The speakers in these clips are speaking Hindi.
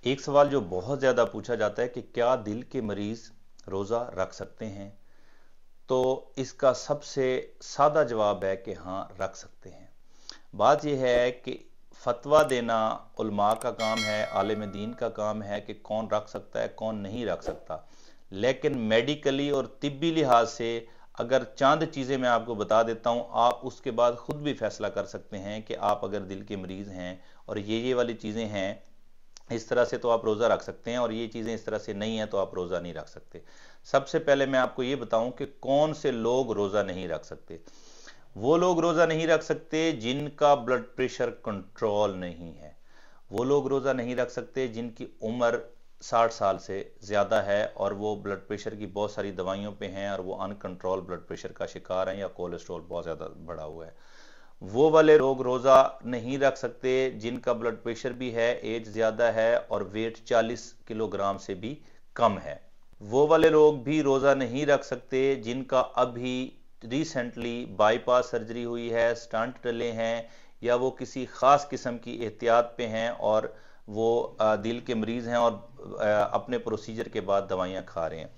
एक सवाल जो बहुत ज़्यादा पूछा जाता है कि क्या दिल के मरीज़ रोज़ा रख सकते हैं? तो इसका सबसे सादा जवाब है कि हाँ, रख सकते हैं। बात यह है कि फतवा देना उलमा का काम है, आलिम दीन का काम है कि कौन रख सकता है, कौन नहीं रख सकता। लेकिन मेडिकली और तिब्बी लिहाज से अगर चंद चीज़ें मैं आपको बता देता हूँ, आप उसके बाद खुद भी फैसला कर सकते हैं कि आप अगर दिल के मरीज़ हैं और ये वाली चीज़ें हैं, इस तरह से तो आप रोज़ा रख सकते हैं, और ये चीज़ें इस तरह से नहीं है तो आप रोज़ा नहीं रख सकते। सबसे पहले मैं आपको ये बताऊं कि कौन से लोग रोज़ा नहीं रख सकते। वो लोग रोज़ा नहीं रख सकते जिनका ब्लड प्रेशर कंट्रोल नहीं है। वो लोग रोज़ा नहीं रख सकते जिनकी उम्र 60 साल से ज़्यादा है और वो ब्लड प्रेशर की बहुत सारी दवाइयों पे हैं और वो अनकंट्रोल ब्लड प्रेशर का शिकार हैं या कोलेस्ट्रॉल बहुत ज़्यादा बढ़ा हुआ है। वो वाले लोग रोज़ा नहीं रख सकते जिनका ब्लड प्रेशर भी है, एज ज़्यादा है और वेट 40 किलोग्राम से भी कम है। वो वाले लोग भी रोज़ा नहीं रख सकते जिनका अभी रिसेंटली बाईपास सर्जरी हुई है, स्टंट डले हैं, या वो किसी ख़ास किस्म की एहतियात पे हैं और वो दिल के मरीज़ हैं और अपने प्रोसीजर के बाद दवाइयाँ खा रहे हैं।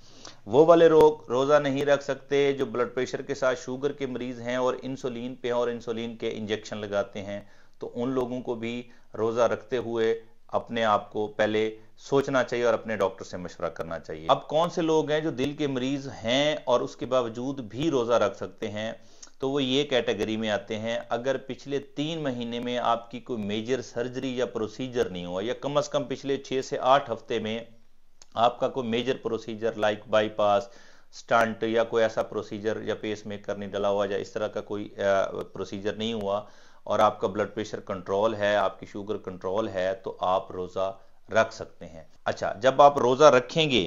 वो वाले लोग रोज़ा नहीं रख सकते जो ब्लड प्रेशर के साथ शुगर के मरीज़ हैं और इंसुलिन पे हैं और इंसुलिन के इंजेक्शन लगाते हैं। तो उन लोगों को भी रोज़ा रखते हुए अपने आप को पहले सोचना चाहिए और अपने डॉक्टर से मशवरा करना चाहिए। अब कौन से लोग हैं जो दिल के मरीज हैं और उसके बावजूद भी रोज़ा रख सकते हैं? तो वो ये कैटेगरी में आते हैं, अगर पिछले 3 महीने में आपकी कोई मेजर सर्जरी या प्रोसीजर नहीं हुआ, या कम से कम पिछले 6 से 8 हफ्ते में आपका कोई major procedure like bypass, stent या कोई ऐसा प्रोसीजर या पेस मेकर नहीं डला हुआ या इस तरह का कोई प्रोसीजर नहीं हुआ, और आपका ब्लड प्रेशर कंट्रोल है, आपकी शुगर कंट्रोल है, तो आप रोज़ा रख सकते हैं। अच्छा, जब आप रोज़ा रखेंगे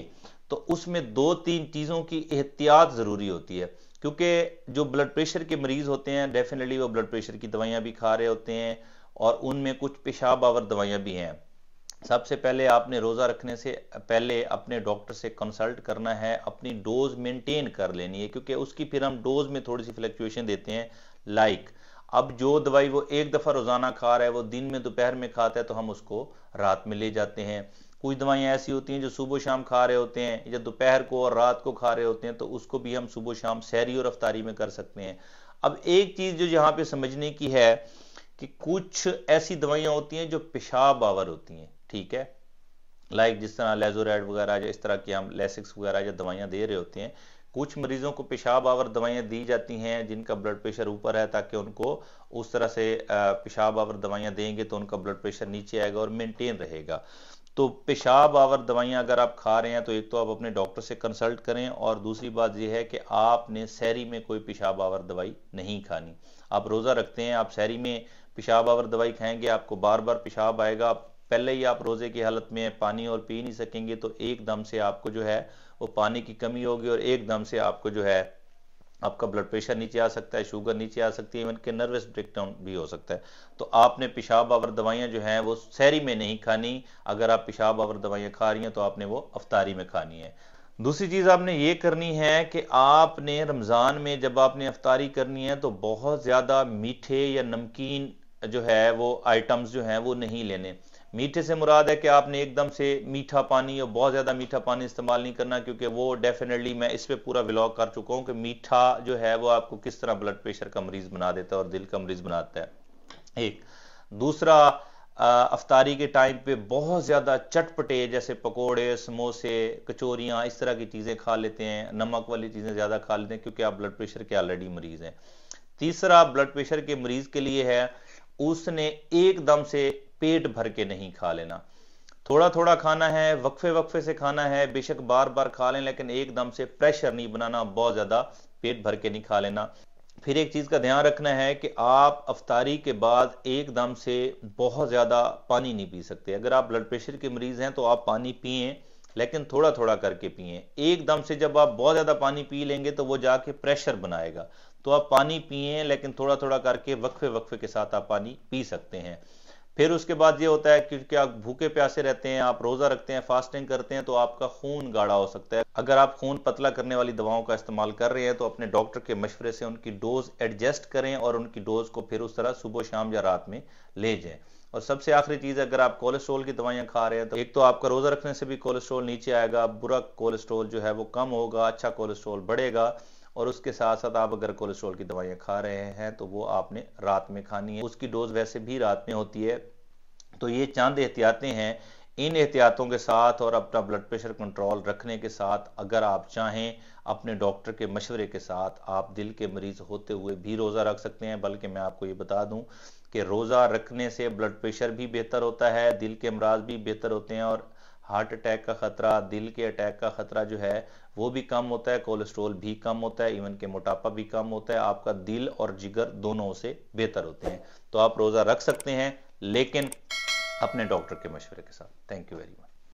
तो उसमें 2-3 चीज़ों की एहतियात ज़रूरी होती है, क्योंकि जो ब्लड प्रेशर के मरीज़ होते हैं डेफिनेटली वो ब्लड प्रेशर की दवाइयाँ भी खा रहे होते हैं और उनमें कुछ पेशाब आवर दवाइयाँ भी हैं। सबसे पहले आपने रोज़ा रखने से पहले अपने डॉक्टर से कंसल्ट करना है, अपनी डोज मेंटेन कर लेनी है, क्योंकि उसकी फिर हम डोज में थोड़ी सी फ्लक्चुएशन देते हैं। लाइक अब जो दवाई वो एक दफ़ा रोज़ाना खा रहा है वो दिन में दोपहर में खाता है तो हम उसको रात में ले जाते हैं। कुछ दवाइयाँ ऐसी होती हैं जो सुबह शाम खा रहे होते हैं या दोपहर को और रात को खा रहे होते हैं, तो उसको भी हम सुबह शाम सहरी और अफ्तारी में कर सकते हैं। अब एक चीज़ जो यहाँ पे समझने की है कि कुछ ऐसी दवाइयाँ होती हैं जो पेशाब आवर होती हैं, ठीक है, लाइक जिस तरह लेजोरेड वगैरह या इस तरह की हम लेसिक्स वगैरह या दवाइयाँ दे रहे होते हैं। कुछ मरीजों को पेशाब आवर दवाइयाँ दी जाती हैं जिनका ब्लड प्रेशर ऊपर है, ताकि उनको उस तरह से पेशाब आवर दवाइयाँ देंगे तो उनका ब्लड प्रेशर नीचे आएगा और मेंटेन रहेगा। तो पेशाब आवर दवाइयाँ अगर आप खा रहे हैं तो एक तो आप अपने डॉक्टर से कंसल्ट करें, और दूसरी बात यह है कि आपने सहरी में कोई पेशाब आवर दवाई नहीं खानी। आप रोज़ा रखते हैं, आप सहरी में पेशाब आवर दवाई खाएंगे, आपको बार बार पेशाब आएगा, पहले ही आप रोज़े की हालत में पानी और पी नहीं सकेंगे, तो एकदम से आपको जो है वो पानी की कमी होगी और एकदम से आपको जो है आपका ब्लड प्रेशर नीचे आ सकता है, शुगर नीचे आ सकती है, इवन के नर्वस ब्रेकडाउन भी हो सकता है। तो आपने पेशाब आवर दवाइयाँ जो हैं वो सहरी में नहीं खानी। अगर आप पेशाब आवर दवाइयाँ खा रही हैं तो आपने वो अफ्तारी में खानी है। दूसरी चीज़ आपने ये करनी है कि आपने रमज़ान में जब आपने अफ्तारी करनी है तो बहुत ज़्यादा मीठे या नमकीन जो है वो आइटम्स जो हैं वो नहीं लेने। मीठे से मुराद है कि आपने एकदम से मीठा पानी और बहुत ज़्यादा मीठा पानी इस्तेमाल नहीं करना, क्योंकि वो डेफिनेटली मैं इस पे पूरा व्लॉग कर चुका हूँ कि मीठा जो है वो आपको किस तरह ब्लड प्रेशर का मरीज़ बना देता है और दिल का मरीज़ बनाता है। एक दूसरा, अफ्तारी के टाइम पे बहुत ज़्यादा चटपटे जैसे पकोड़े, समोसे, कचौरियाँ, इस तरह की चीज़ें खा लेते हैं, नमक वाली चीज़ें ज़्यादा खा लेते हैं क्योंकि आप ब्लड प्रेशर के ऑलरेडी मरीज़ हैं। तीसरा ब्लड प्रेशर के मरीज़ के लिए है, उसने एकदम से पेट भर के नहीं खा लेना। थोड़ा थोड़ा खाना है, वक्फे वक्फे से खाना है, बेशक बार बार खा लें लेकिन एकदम से प्रेशर नहीं बनाना, बहुत ज़्यादा पेट भर के नहीं खा लेना। फिर एक चीज़ का ध्यान रखना है कि आप अफ्तारी के बाद एकदम से बहुत ज़्यादा पानी नहीं पी सकते। अगर आप ब्लड प्रेशर के मरीज़ हैं तो आप पानी पिएं, लेकिन थोड़ा थोड़ा करके पिएं। एकदम से जब आप बहुत ज़्यादा पानी पी लेंगे तो वो जाके प्रेशर बनाएगा। तो आप पानी पिएं लेकिन थोड़ा थोड़ा करके वक्फे वक्फे के साथ आप पानी पी सकते हैं। फिर उसके बाद ये होता है क्योंकि आप भूखे प्यासे रहते हैं, आप रोज़ा रखते हैं, फास्टिंग करते हैं, तो आपका खून गाढ़ा हो सकता है। अगर आप खून पतला करने वाली दवाओं का इस्तेमाल कर रहे हैं तो अपने डॉक्टर के मशवरे से उनकी डोज एडजस्ट करें और उनकी डोज को फिर उस तरह सुबह शाम या रात में ले जाएं। और सबसे आखिरी चीज़, अगर आप कोलेस्ट्रॉल की दवाइयाँ खा रहे हैं तो एक तो आपका रोज़ा रखने से भी कोलेस्ट्रॉल नीचे आएगा, बुरा कोलेस्ट्रॉल जो है वो कम होगा, अच्छा कोलेस्ट्रॉल बढ़ेगा। और उसके साथ साथ आप अगर कोलेस्ट्रॉल की दवाइयाँ खा रहे हैं तो वो आपने रात में खानी है, उसकी डोज वैसे भी रात में होती है। तो ये चंद एहतियातें हैं, इन एहतियातों के साथ और अपना ब्लड प्रेशर कंट्रोल रखने के साथ अगर आप चाहें अपने डॉक्टर के मशवरे के साथ आप दिल के मरीज होते हुए भी रोज़ा रख सकते हैं। बल्कि मैं आपको ये बता दूं कि रोज़ा रखने से ब्लड प्रेशर भी बेहतर होता है, दिल के अमराज भी बेहतर होते हैं और हार्ट अटैक का खतरा, दिल के अटैक का खतरा जो है वो भी कम होता है, कोलेस्ट्रॉल भी कम होता है, इवन के मोटापा भी कम होता है, आपका दिल और जिगर दोनों से बेहतर होते हैं। तो आप रोज़ा रख सकते हैं, लेकिन अपने डॉक्टर के मशवरे के साथ। Thank you very much.